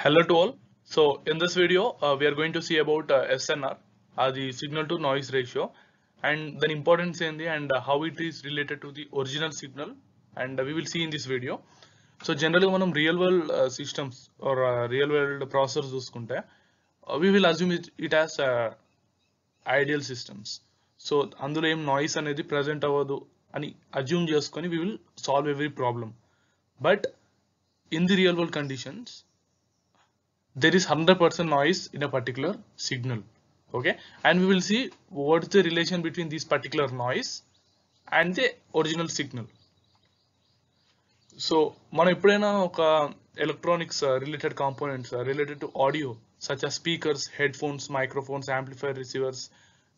Hello to all. So in this video, we are going to see about SNR, the signal to noise ratio, and the importance in the and how it is related to the original signal, and we will see in this video. So generally, మనం real world systems or real world processors చూసుకుంటే, we will assume it as ideal systems. So అందులో ఏం noise అనేది present అవ్వదు అని assume చేసుకొని we will solve every problem. But in the real world conditions, there is 100% noise in a particular signal. Okay, and we will see what's the relation between this particular noise and the original signal. So మనం ఎప్పుడైనా ఒక electronics related components related to audio such as speakers, headphones, microphones, amplifier, receivers,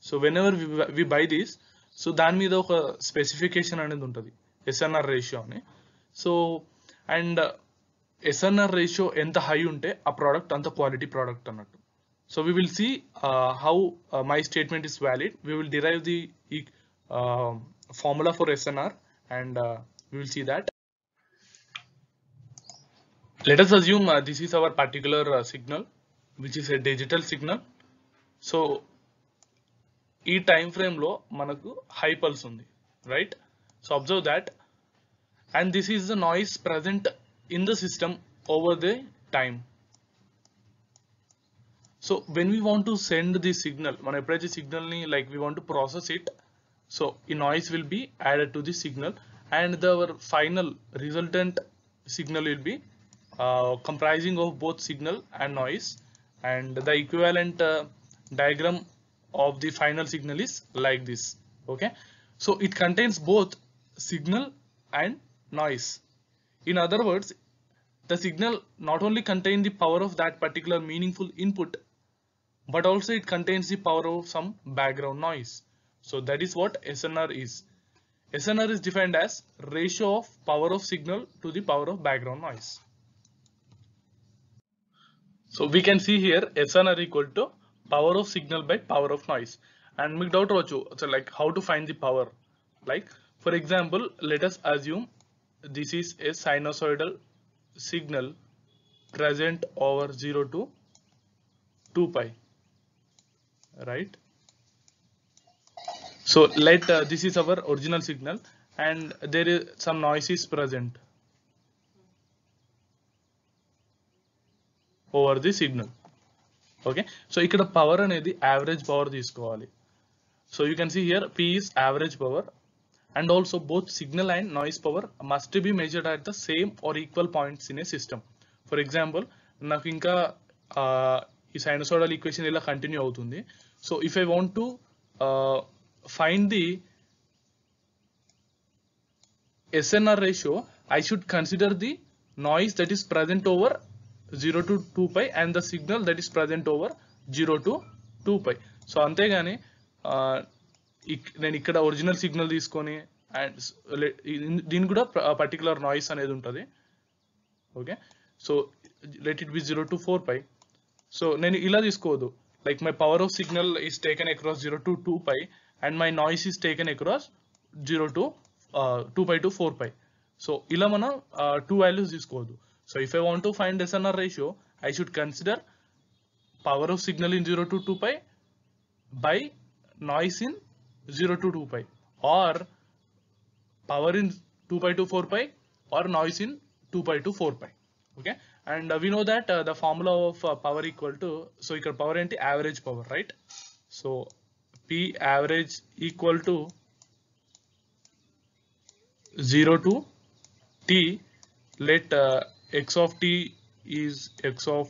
so whenever we buy this, so దాని మీద ఒక specification అనేది ఉంటుంది SNR ratio అని. So and SNR ratio ఎంత హై ఉంటే ఆ ప్రోడక్ట్ అంత క్వాలిటీ ప్రోడక్ట్ అన్నట్టు. So we will see how my statement is valid. We will derive the formula for SNR and we will see that. Let us assume this is our particular signal, which is a digital signal. So ఈ time frame లో మనకు high pulse ఉంది, right? So observe that, and this is the noise present in the system over the time. So when we want to send the signal, మన ఎప్పుడైతే signal ని like we want to process it, so a noise will be added to the signal and our final resultant signal will be comprising of both signal and noise, and the equivalent diagram of the final signal is like this. Okay, so it contains both signal and noise. In other words, the signal not only contains the power of that particular meaningful input, but also it contains the power of some background noise. So that is what SNR is. SNR is defined as ratio of power of signal to the power of background noise. So we can see here SNR equal to power of signal by power of noise. And మీకు doubt రావచ్చు, so like how to find the power. Like for example, let us assume this is a sinusoidal signal present over 0 to 2 pi, right? So let this is our original signal and there is some noise is present over the signal. Okay, so ఇక్కడ power అనేది average power తీసుకోవాలి. So you can see here P is average power, and also both signal and noise power must be measured at the same or equal points in a system. For example, నాకు ఇంకా ఈ sinusoidal equation ఇలా continue అవుతుంది. So if I want to find the SNR ratio, I should consider the noise that is present over 0 to 2 pi and the signal that is present over 0 to 2 pi. So అంతేగాని నేను ఇక్కడ original signal తీసుకొని and దీని కూడా particular noise అనేది ఉంటుంది. Okay, so let it be 0 to 4 pi. So నేను ఇలా తీసుకోవద్దు, like my power of signal is taken across 0 to 2 pi and my noise is taken across 0 to 2 pi to 4 pi. So ఇలా మనం two values తీసుకోవద్దు. So if I want to find SNR ratio, I should consider power of signal in 0 to 2 pi by noise in 0 to 2 pi, or power in 2 pi to 4 pi, or noise in 2 pi to 4 pi. Okay, and we know that the formula of power equal to, so ఇక్కడ power ఏంటి, average power, right? So P average equal to 0 to t, let x of t is x of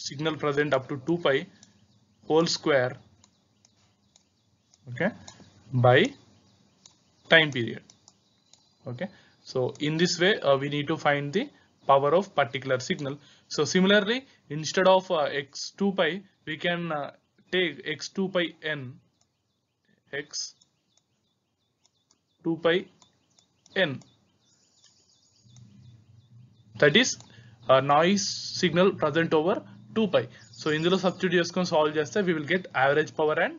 signal present up to 2 pi whole square, okay, by time period. Okay, so in this way we need to find the power of particular signal. So similarly, instead of x2 pi, we can take x2 pi n, x2 pi n, that is noise signal present over 2 pi. So ఇందులో substitute చేసుకొని solve చేస్తే we will get average power and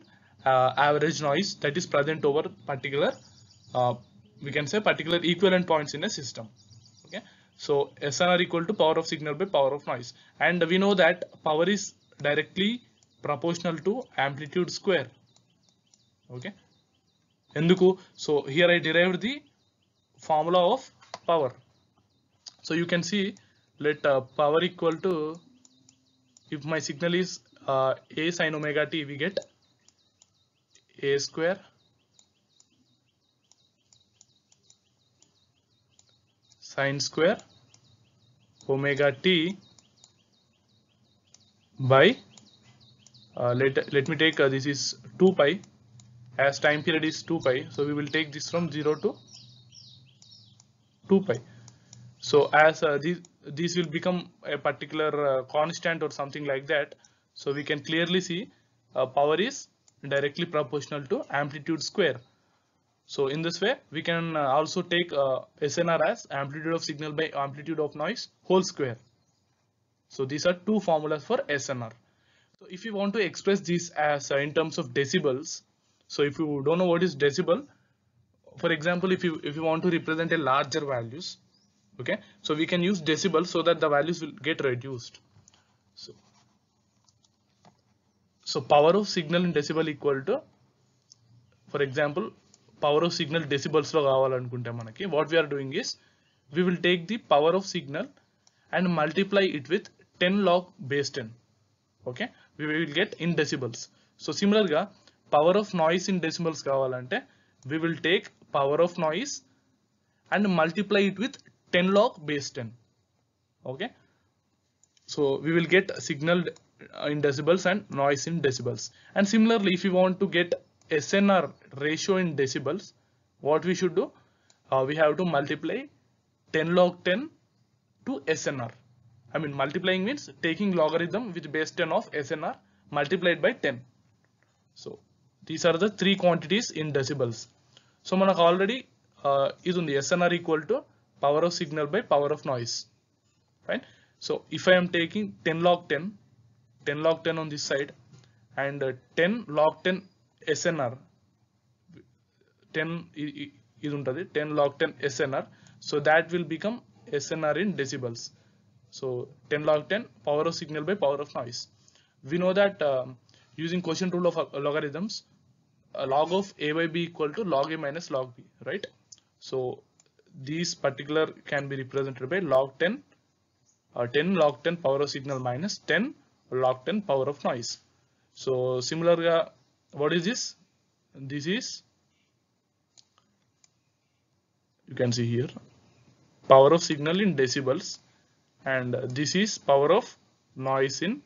average noise that is present over particular we can say particular equivalent points in a system. Okay, So SNR equal to power of signal by power of noise, and we know that power is directly proportional to amplitude square. Okay, enduku? So here I derived the formula of power. So you can see, let power equal to, if my signal is a sin omega t, we get a square sin square omega t by let me take this is 2 pi, as time period is 2 pi, so we will take this from 0 to 2 pi. So as this will become a particular constant or something like that, so we can clearly see power is directly proportional to amplitude square. So in this way we can also take SNR as amplitude of signal by amplitude of noise whole square. So these are two formulas for SNR. So if you want to express this as in terms of decibels, so if you don't know what is decibel, for example, if you want to represent a larger values, okay, so we can use decibel so that the values will get reduced. So power of signal in decibel equal to, for example, power of signal decibels lo kavalanunte manaki, what we are doing is we will take the power of signal and multiply it with 10 log base 10. Okay, we will get in decibels. So similar ga power of noise in decibels kavalante, we will take power of noise and multiply it with 10 log base 10. Okay, so we will get signal in decibels and noise in decibels. And similarly, if you want to get SNR ratio in decibels, what we should do, we have to multiply 10 log 10 to SNR. I mean, multiplying means taking logarithm with base 10 of SNR multiplied by 10. So these are the three quantities in decibels. So manaku already is on the SNR equal to power of signal by power of noise. Fine. So if I am taking 10 log 10 on this side and 10 log 10 SNR, 10 is untadi 10 log 10 SNR, so that will become SNR in decibels. So 10 log 10 power of signal by power of noise. We know that using quotient rule of logarithms, log of a by b equal to log a minus log b, right? So these particular can be represented by log 10 or 10 log 10 power of signal minus 10 log 10 power of noise. So similarly, what is this? This is, you can see here, power of signal in decibels, and this is power of noise in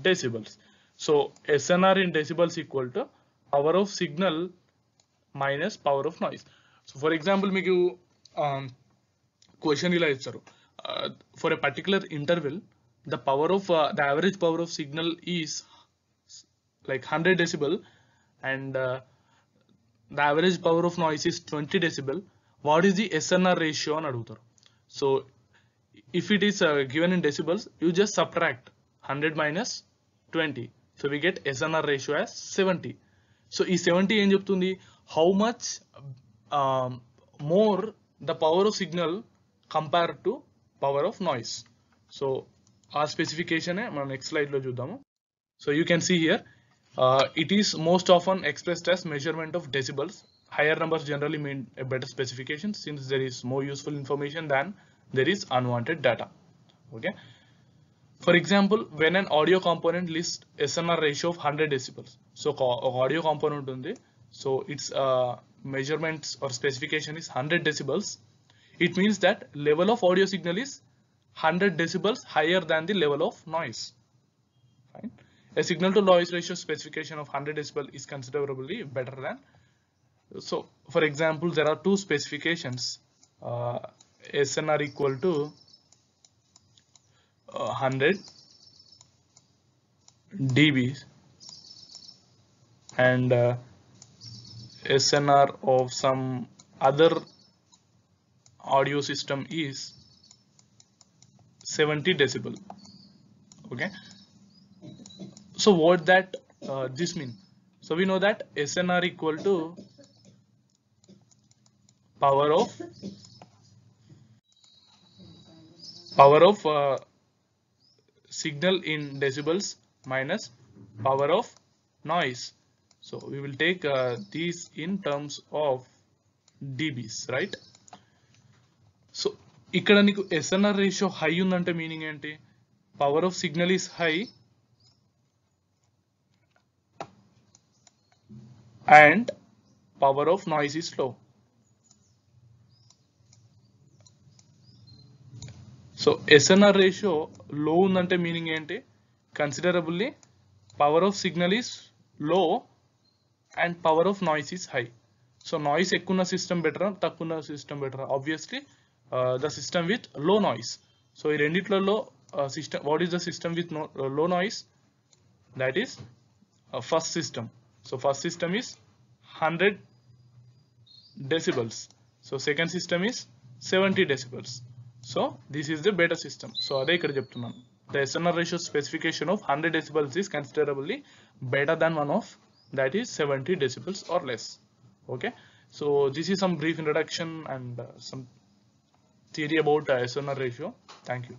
decibels. So SNR in decibels equal to power of signal minus power of noise. So for example, మీకు question ఇలా ఇస్తారు, for a particular interval the power of the average power of signal is like 100 decibel and the average power of noise is 20 decibel. What is the SNR ratio అని అడుగుతారు. So if it is given in decibels, you just subtract 100 minus 20, so we get SNR ratio as 70. So ఈ 70 ఏం చెప్తుంది, how much more the power of signal compared to power of noise. So ఆ specification మనం next slide లో చూద్దాము. So you can see here, it is most often expressed as measurement of decibels. Higher numbers generally mean a better specification since there is more useful information than there is unwanted data. Okay. For example, when an audio component lists SNR ratio of 100 decibels. So audio component undi, so its measurements or specification is 100 decibels. It means that level of audio signal is 100 decibels higher than the level of noise. Fine. A signal to noise ratio specification of 100 decibel is considerably better than. So for example, there are two specifications, SNR equal to 100 dB and SNR of some other audio system is 70 decibel. Okay, so what that this mean? So we know that SNR equal to power of power of signal in decibels minus power of noise. So we will take these in terms of dBs, right? So ఇక్కడ నీకు SNR ratio high ఉందంటే meaning ఏంటి? Power of signal is high and power of noise is low. So SNR ratio లో ఉందంటే meaning ఏంటి? Considerably power of signal is low and power of noise is high. So noise ఎక్కువ ఉన్న system బెటరా, తక్కువ ఉన్న system బెటరా? Obviously the system with low noise. So ఈ రెండిట్లలో system, what is the system with low noise? That is first system. So first system is 100 decibels. So second system is 70 decibels. So this is the better system. So అదే ఇక్కడ చెప్తున్నాను. The SNR ratio specification of 100 decibels is considerably better than one of that is 70 decibels or less. Okay. So this is some brief introduction and some theory about SNR ratio. Thank you.